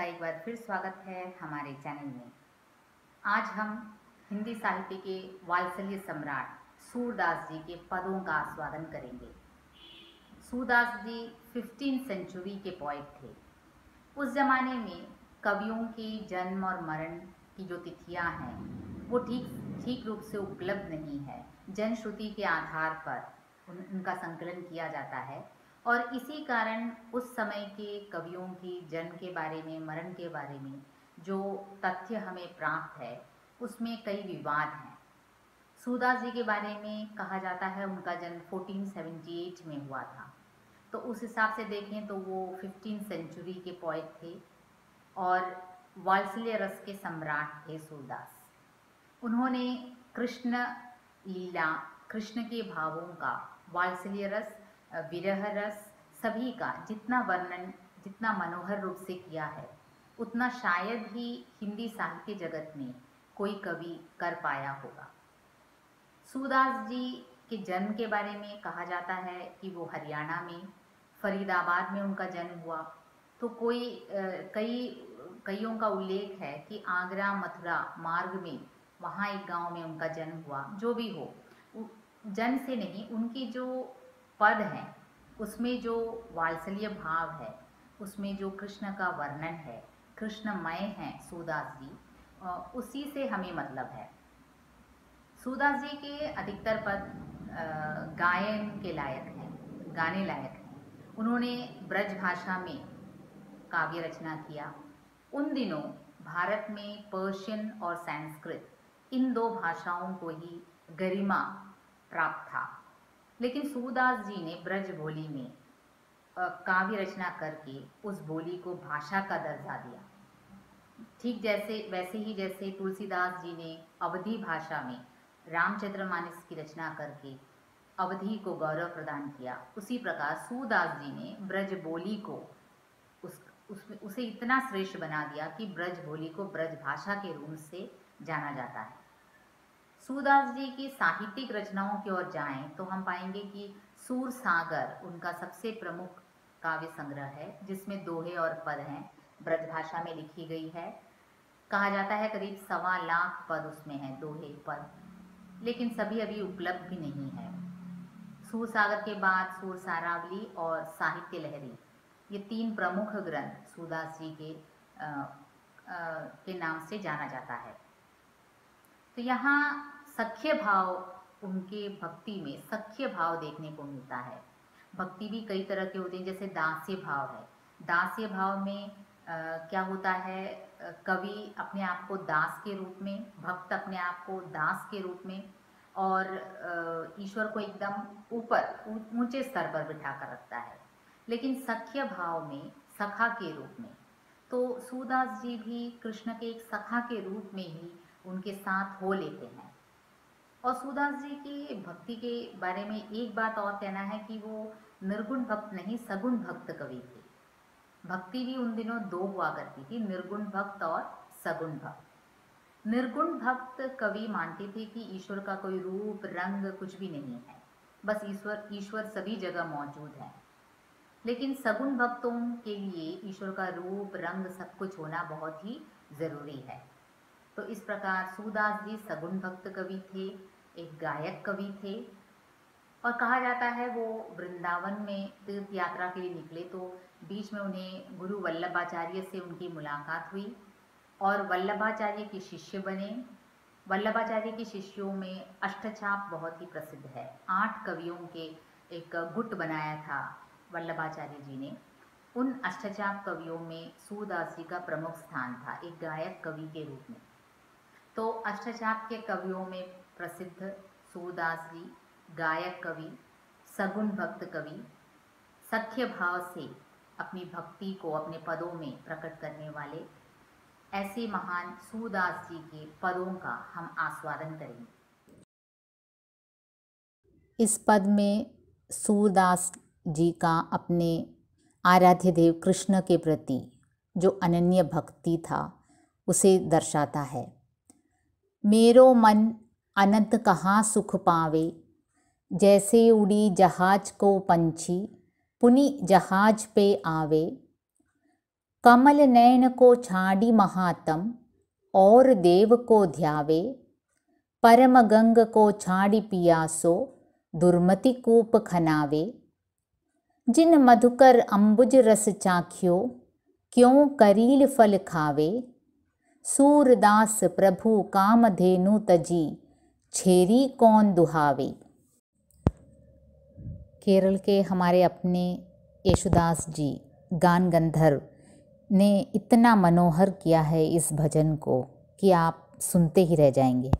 एक बार फिर स्वागत है हमारे चैनल में। आज हम हिंदी साहित्य के वात्सल्य सम्राट सूरदास जी के पदों का आस्वादन करेंगे। सूरदास जी 15वीं सेंचुरी के पोएट थे। उस जमाने में कवियों के जन्म और मरण की जो तिथियां हैं वो ठीक रूप से उपलब्ध नहीं है। जनश्रुति के आधार पर उनका संकलन किया जाता है और इसी कारण उस समय के कवियों की जन्म के बारे में, मरण के बारे में जो तथ्य हमें प्राप्त है उसमें कई विवाद हैं। सूरदास जी के बारे में कहा जाता है उनका जन्म 1478 में हुआ था, तो उस हिसाब से देखें तो वो 15वीं सेंचुरी के पोएट थे और वात्सल्य रस के सम्राट थे सूरदास। उन्होंने कृष्ण लीला, कृष्ण के भावों का, वात्सल्य रस, विरह रस, सभी का जितना वर्णन, जितना मनोहर रूप से किया है उतना शायद ही हिंदी साहित्य जगत में कोई कवि कर पाया होगा। सूरदास जी के जन्म के बारे में कहा जाता है कि वो हरियाणा में फरीदाबाद में उनका जन्म हुआ। तो कईयों का उल्लेख है कि आगरा मथुरा मार्ग में वहाँ एक गांव में उनका जन्म हुआ। जो भी हो, जन्म से नहीं, उनकी जो पद हैं उसमें जो वात्सल्य भाव है, उसमें जो कृष्ण का वर्णन है, कृष्णमय हैं सूरदास जी, उसी से हमें मतलब है। सूरदास जी के अधिकतर पद गायन के लायक हैं, गाने लायक हैं। उन्होंने ब्रज भाषा में काव्य रचना किया। उन दिनों भारत में पर्शियन और संस्कृत, इन दो भाषाओं को ही गरिमा प्राप्त था, लेकिन सूरदास जी ने ब्रज बोली में काव्य रचना करके उस बोली को भाषा का दर्जा दिया। ठीक वैसे ही जैसे तुलसीदास जी ने अवधी भाषा में रामचरितमानस की रचना करके अवधी को गौरव प्रदान किया, उसी प्रकार सूरदास जी ने ब्रज बोली को उसे इतना श्रेष्ठ बना दिया कि ब्रज बोली को ब्रज भाषा के रूप से जाना जाता है। सूरदास जी की साहित्यिक रचनाओं की ओर जाएं तो हम पाएंगे कि सूर सागर उनका सबसे प्रमुख काव्य संग्रह है, जिसमें दोहे और पद हैं, ब्रज भाषा में लिखी गई है। कहा जाता है करीब 1.25 लाख पद उसमें हैं, दोहे पद, लेकिन सभी अभी उपलब्ध भी नहीं है। सूर सागर के बाद सूर सारावली और साहित्य लहरी, ये 3 प्रमुख ग्रंथ सूरदास जी के नाम से जाना जाता है। तो यहाँ सख्य भाव, उनके भक्ति में सख्य भाव देखने को मिलता है। भक्ति भी कई तरह के होते हैं, जैसे दास्य भाव है। दास्य भाव में क्या होता है, कवि अपने आप को दास के रूप में, भक्त अपने आप को दास के रूप में और ईश्वर को एकदम ऊपर ऊंचे स्तर पर बिठा कर रखता है। लेकिन सख्य भाव में सखा के रूप में, तो सूरदास जी भी कृष्ण के एक सखा के रूप में ही उनके साथ हो लेते हैं। और सूरदास जी की भक्ति के बारे में एक बात और कहना है कि वो निर्गुण भक्त नहीं, सगुण भक्त कवि थे। भक्ति भी उन दिनों 2 हुआ करती थी, निर्गुण भक्त और सगुण भक्त। निर्गुण भक्त कवि मानते थे कि ईश्वर का कोई रूप रंग कुछ भी नहीं है, बस ईश्वर सभी जगह मौजूद है। लेकिन सगुण भक्तों के लिए ईश्वर का रूप रंग सब कुछ होना बहुत ही ज़रूरी है। तो इस प्रकार सूरदास जी सगुण भक्त कवि थे, एक गायक कवि थे। और कहा जाता है वो वृंदावन में तीर्थ यात्रा के लिए निकले तो बीच में उन्हें गुरु वल्लभाचार्य से उनकी मुलाकात हुई और वल्लभाचार्य के शिष्य बने। वल्लभाचार्य के शिष्यों में अष्टचाप बहुत ही प्रसिद्ध है। 8 कवियों के एक गुट बनाया था वल्लभाचार्य जी ने। उन अष्टचाप कवियों में सूरदास जी का प्रमुख स्थान था, एक गायक कवि के रूप में। तो अष्टचाप के कवियों में प्रसिद्ध सूरदास जी, गायक कवि, सगुण भक्त कवि, सख्य भाव से अपनी भक्ति को अपने पदों में प्रकट करने वाले, ऐसे महान सूरदास जी के पदों का हम आस्वादन करेंगे। इस पद में सूरदास जी का अपने आराध्य देव कृष्ण के प्रति जो अनन्य भक्ति था उसे दर्शाता है। मेरो मन अनंत कहाँ सुख पावे, जैसे उड़ी जहाज को पंछी पुनि जहाज पे आवे। कमल नयन को छाड़ी महात्म और देव को ध्यावे, परम गंग को छाड़ी पियासो दुर्मति कूप खनावे। जिन मधुकर अंबुज रस चाख्यो क्यों करील फल खावे, सूरदास प्रभु कामधेनु तजी छेरी कौन दुहावे। केरल के हमारे अपने येशुदास जी गान गंधर्व ने इतना मनोहर किया है इस भजन को कि आप सुनते ही रह जाएंगे।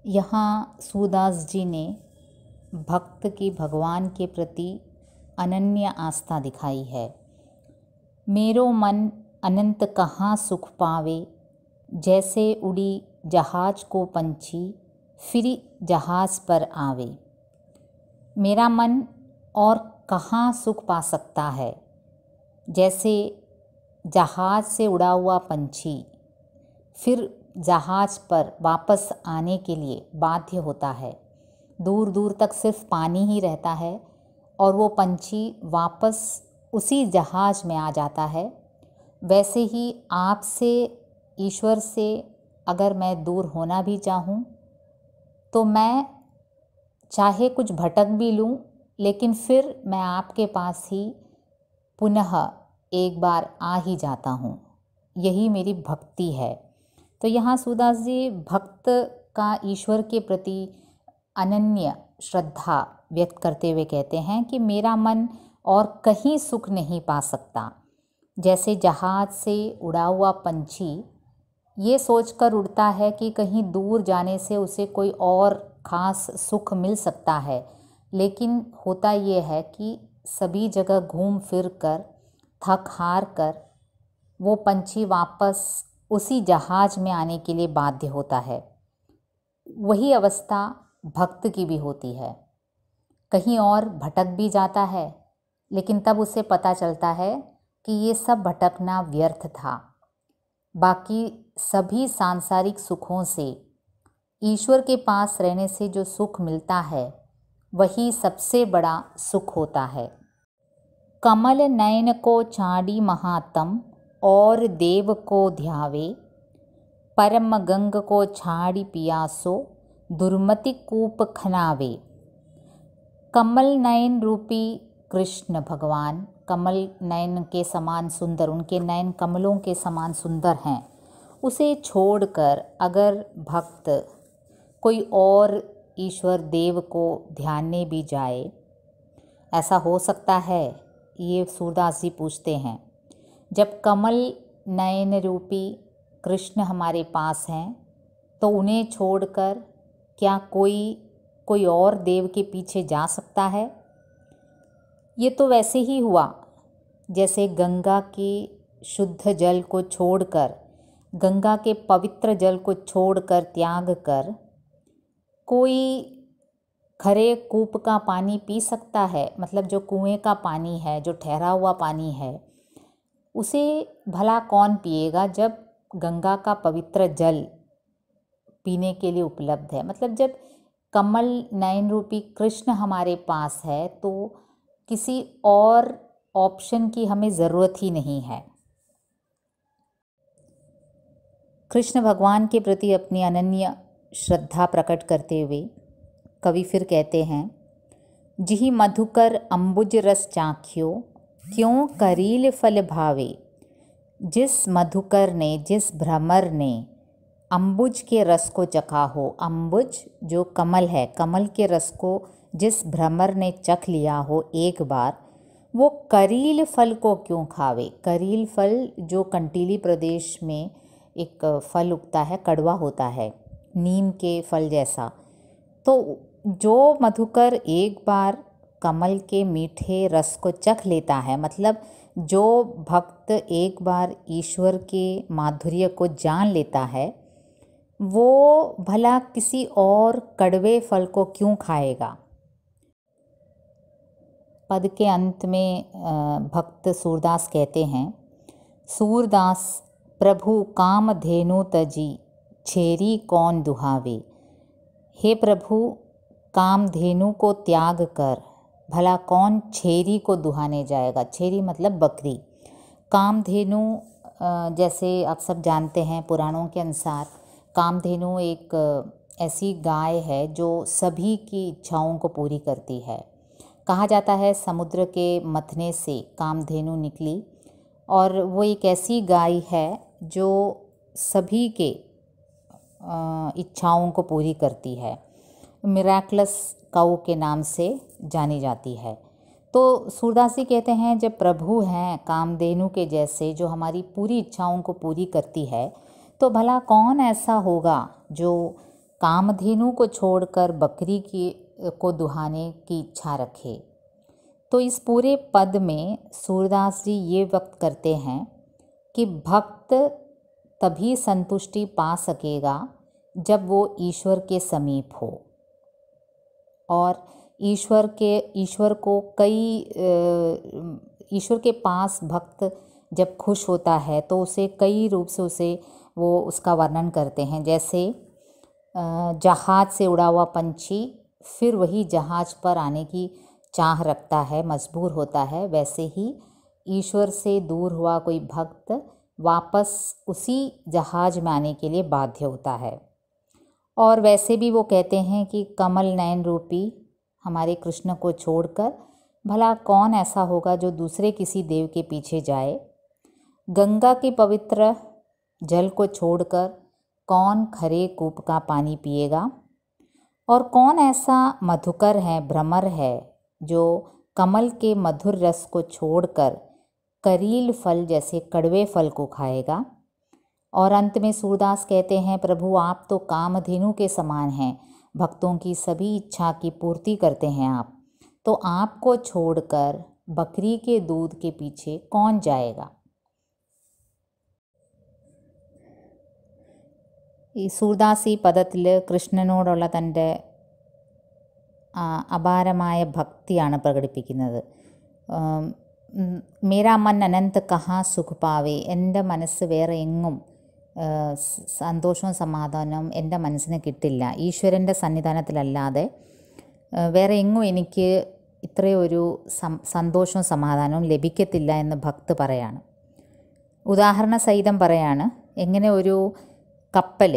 यहाँ सूरदास जी ने भक्त की भगवान के प्रति अनन्य आस्था दिखाई है। मेरो मन अनंत कहाँ सुख पावे, जैसे उड़ी जहाज को पंछी फिर जहाज पर आवे। मेरा मन और कहाँ सुख पा सकता है, जैसे जहाज से उड़ा हुआ पंछी फिर जहाज पर वापस आने के लिए बाध्य होता है। दूर दूर तक सिर्फ पानी ही रहता है और वो पंछी वापस उसी जहाज में आ जाता है। वैसे ही आपसे, ईश्वर से अगर मैं दूर होना भी चाहूँ तो मैं चाहे कुछ भटक भी लूँ, लेकिन फिर मैं आपके पास ही पुनः एक बार आ ही जाता हूँ। यही मेरी भक्ति है। तो यहाँ सूरदास जी भक्त का ईश्वर के प्रति अनन्य श्रद्धा व्यक्त करते हुए कहते हैं कि मेरा मन और कहीं सुख नहीं पा सकता, जैसे जहाज से उड़ा हुआ पंछी ये सोचकर उड़ता है कि कहीं दूर जाने से उसे कोई और ख़ास सुख मिल सकता है, लेकिन होता ये है कि सभी जगह घूम फिर कर थक हार कर वो पंछी वापस उसी जहाज में आने के लिए बाध्य होता है। वही अवस्था भक्त की भी होती है। कहीं और भटक भी जाता है, लेकिन तब उसे पता चलता है कि ये सब भटकना व्यर्थ था। बाकी सभी सांसारिक सुखों से ईश्वर के पास रहने से जो सुख मिलता है वही सबसे बड़ा सुख होता है। कमल नयन को छाड़ी महात्म और देव को ध्यावे, परम गंग को छाड़ी पियासो दुर्मति कूप खनावे। कमल नयन रूपी कृष्ण भगवान कमल नयन के समान सुंदर, उनके नयन कमलों के समान सुंदर हैं। उसे छोड़कर अगर भक्त कोई और ईश्वर देव को ध्यानने भी जाए, ऐसा हो सकता है? ये सूरदास जी पूछते हैं। जब कमल नयन रूपी कृष्ण हमारे पास हैं तो उन्हें छोड़कर क्या कोई और देव के पीछे जा सकता है? ये तो वैसे ही हुआ जैसे गंगा के शुद्ध जल को छोड़कर, गंगा के पवित्र जल को छोड़कर त्याग कर कोई खरे कूप का पानी पी सकता है? मतलब जो कुएं का पानी है, जो ठहरा हुआ पानी है, उसे भला कौन पिएगा जब गंगा का पवित्र जल पीने के लिए उपलब्ध है। मतलब जब कमल नयन रूपी कृष्ण हमारे पास है तो किसी और ऑप्शन की हमें ज़रूरत ही नहीं है। कृष्ण भगवान के प्रति अपनी अनन्य श्रद्धा प्रकट करते हुए कवि फिर कहते हैं, जिहि मधुकर अम्बुज रस चाख्यो, क्यों करील फल भावे। जिस मधुकर ने, जिस भ्रमर ने अम्बुज के रस को चखा हो, अम्बुज जो कमल है, कमल के रस को जिस भ्रमर ने चख लिया हो एक बार, वो करील फल को क्यों खावे। करील फल जो कंटीली प्रदेश में एक फल उगता है, कड़वा होता है, नीम के फल जैसा। तो जो मधुकर एक बार कमल के मीठे रस को चख लेता है, मतलब जो भक्त एक बार ईश्वर के माधुर्य को जान लेता है, वो भला किसी और कड़वे फल को क्यों खाएगा। पद के अंत में भक्त सूरदास कहते हैं, सूरदास प्रभु काम धेनु तजी, छेरी कौन दुहावे। हे प्रभु, कामधेनु को त्याग कर भला कौन छेरी को दुहाने जाएगा। छेरी मतलब बकरी। कामधेनु जैसे आप सब जानते हैं, पुराणों के अनुसार कामधेनु एक ऐसी गाय है जो सभी की इच्छाओं को पूरी करती है। कहा जाता है समुद्र के मथने से कामधेनु निकली और वो एक ऐसी गाय है जो सभी के इच्छाओं को पूरी करती है। मिराक्लस काऊ के नाम से जानी जाती है। तो सूरदास जी कहते हैं, जब प्रभु हैं कामधेनु के जैसे जो हमारी पूरी इच्छाओं को पूरी करती है, तो भला कौन ऐसा होगा जो कामधेनु को छोड़कर बकरी को दुहाने की इच्छा रखे। तो इस पूरे पद में सूरदास जी ये व्यक्त करते हैं कि भक्त तभी संतुष्टि पा सकेगा जब वो ईश्वर के समीप हो, और ईश्वर के पास भक्त जब खुश होता है तो उसे कई रूप से वो उसका वर्णन करते हैं। जैसे जहाज से उड़ा हुआ पंछी फिर वही जहाज पर आने की चाह रखता है, मजबूर होता है, वैसे ही ईश्वर से दूर हुआ कोई भक्त वापस उसी जहाज में आने के लिए बाध्य होता है। और वैसे भी वो कहते हैं कि कमल नयन रूपी हमारे कृष्ण को छोड़कर भला कौन ऐसा होगा जो दूसरे किसी देव के पीछे जाए। गंगा के पवित्र जल को छोड़कर कौन खरे कूप का पानी पिएगा, और कौन ऐसा मधुकर है, भ्रमर है, जो कमल के मधुर रस को छोड़कर करील फल जैसे कड़वे फल को खाएगा। और अंत में सूरदास कहते हैं, प्रभु आप तो कामधेनु के समान हैं, भक्तों की सभी इच्छा की पूर्ति करते हैं आप, तो आपको छोड़कर बकरी के दूध के पीछे कौन जाएगा। ഈ സൂർദാസ് ഈ പദത്തിൽ കൃഷ്ണനോടുള്ള തൻ്റെ അപാരമായ ഭക്തിയാണ് പ്രകടിപ്പിക്കുന്നത്. മേരാ മൻ അനന്ത് കഹാ സുഖ് പാവേ, എൻ്റെ മനസ്സ് വേറെ എങ്ങും സന്തോഷവും സമാധാനവും എൻ്റെ മനസ്സിന് കിട്ടില്ല, ഈശ്വരൻ്റെ സന്നിധാനത്തിലല്ലാതെ വേറെ എങ്ങും എനിക്ക് ഇത്രയൊരു സന്തോഷവും സമാധാനവും ലഭിക്കത്തില്ല എന്ന് ഭക്ത് പറയാണ്. ഉദാഹരണ സഹിതം പറയാണ്, എങ്ങനെ ഒരു കപ്പൽ,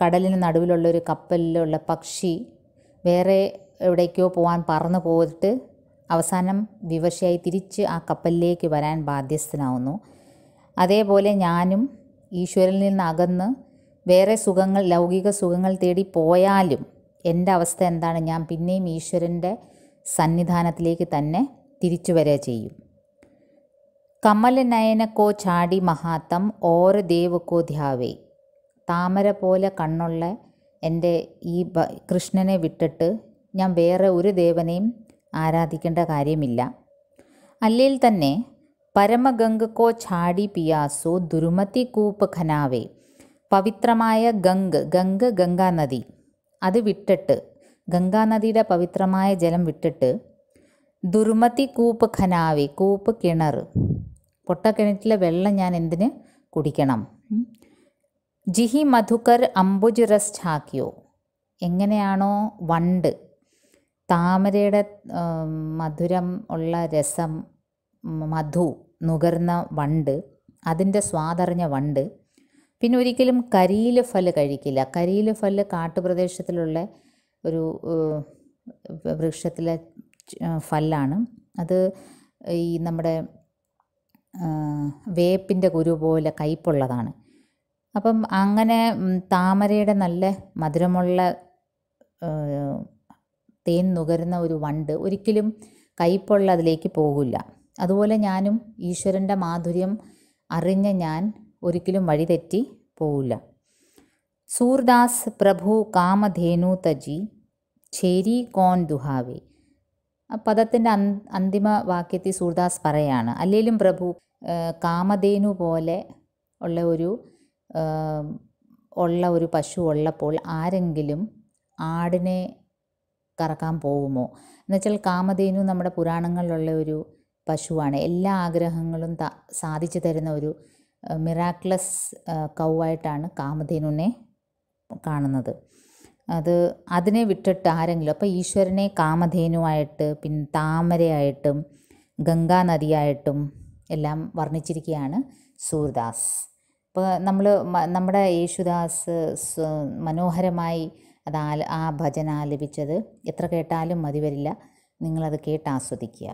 കടലിന് നടുവിലുള്ളൊരു കപ്പലിലുള്ള പക്ഷി വേറെ എവിടേക്കോ പോകാൻ പറന്നു പോയിട്ട് അവസാനം വിവശയായി തിരിച്ച് ആ കപ്പലിലേക്ക് വരാൻ ബാധ്യസ്ഥനാവുന്നു, അതേപോലെ ഞാനും ഈശ്വരനിൽ നിന്ന് അകന്ന് വേറെ സുഖങ്ങൾ, ലൗകിക സുഖങ്ങൾ തേടി പോയാലും എൻ്റെ അവസ്ഥ എന്താണ്, ഞാൻ പിന്നെയും ഈശ്വരൻ്റെ സന്നിധാനത്തിലേക്ക് തന്നെ തിരിച്ചു വരിക ചെയ്യും. കമൽ നയനക്കോ ചാടി മഹാത്തം ഓർ ദേവ് കോ ധ്യാവേ, താമര പോലെ കണ്ണുള്ള എൻ്റെ ഈ കൃഷ്ണനെ വിട്ടിട്ട് ഞാൻ വേറെ ഒരു ദേവനെയും ആരാധിക്കേണ്ട കാര്യമില്ല. അല്ലെങ്കിൽ തന്നെ പരമഗംഗക്കോ ഛാടി പിയാസോ ദുർമതി കൂപ്പ് ഖനാവേ, പവിത്രമായ ഗംഗാനദി അത് വിട്ടിട്ട്, ഗംഗാനദിയുടെ പവിത്രമായ ജലം വിട്ടിട്ട് ദുർമതി കൂപ്പ് ഖനാവേ, കൂപ്പ് കിണർ, പൊട്ടക്കിണറ്റിലെ വെള്ളം ഞാൻ എന്തിന് കുടിക്കണം. ജിഹി മധുക്കർ അംബുജ് രസ് ഛാക്കിയോ, എങ്ങനെയാണോ വണ്ട്, താമരയുടെ മധുരം ഉള്ള രസം, മധു നുകർന്ന വണ്ട്, അതിൻ്റെ സ്വാദറിഞ്ഞ വണ്ട് പിന്നെ ഒരിക്കലും കരീൽ ഫല് കഴിക്കില്ല. കരീൽ ഫല് കാട്ടുപ്രദേശത്തിലുള്ള ഒരു വൃക്ഷത്തിലെ ഫല്ലാണ്. അത് ഈ നമ്മുടെ വേപ്പിൻ്റെ കുരു പോലെ കയ്പുള്ളതാണ്. അപ്പം അങ്ങനെ താമരയുടെ നല്ല മധുരമുള്ള തേൻ നുകരുന്ന ഒരു വണ്ട് ഒരിക്കലും കയ്പുള്ള അതിലേക്ക് പോകില്ല. അതുപോലെ ഞാനും ഈശ്വരൻ്റെ മാധുര്യം അറിഞ്ഞ ഞാൻ ഒരിക്കലും വഴിതെറ്റി പോവില്ല. സൂർദാസ് പ്രഭു കാമധേനു തജി ഛേരി കോൺ ദുഹാവേ, ആ പദത്തിൻ്റെ അന്തിമ വാക്യത്തിൽ സൂർദാസ് പറയാണ്, അല്ലെങ്കിലും പ്രഭു കാമധേനു പോലെ ഉള്ള ഒരു പശു ഉള്ളപ്പോൾ ആരെങ്കിലും ആടിനെ കറക്കാൻ പോകുമോ? എന്നുവെച്ചാൽ കാമധേനു നമ്മുടെ പുരാണങ്ങളിലുള്ള ഒരു പശുവാണ്. എല്ലാ ആഗ്രഹങ്ങളും സാധിച്ചു തരുന്ന ഒരു മിറാക്ലസ് കൗവായിട്ടാണ് കാമധേനുവിനെ കാണുന്നത്. അതിനെ വിട്ടിട്ട് ആരെങ്കിലും, അപ്പോൾ ഈശ്വരനെ കാമധേനുവായിട്ട്, പിന്നെ താമരയായിട്ടും ഗംഗാനദിയായിട്ടും എല്ലാം വർണ്ണിച്ചിരിക്കുകയാണ് സൂർദാസ്. ഇപ്പോൾ നമ്മുടെ യേശുദാസ് മനോഹരമായി ആ ഭജന ആലപിച്ചത് എത്ര കേട്ടാലും മതി വരില്ല. നിങ്ങളത് കേട്ട് ആസ്വദിക്കുക.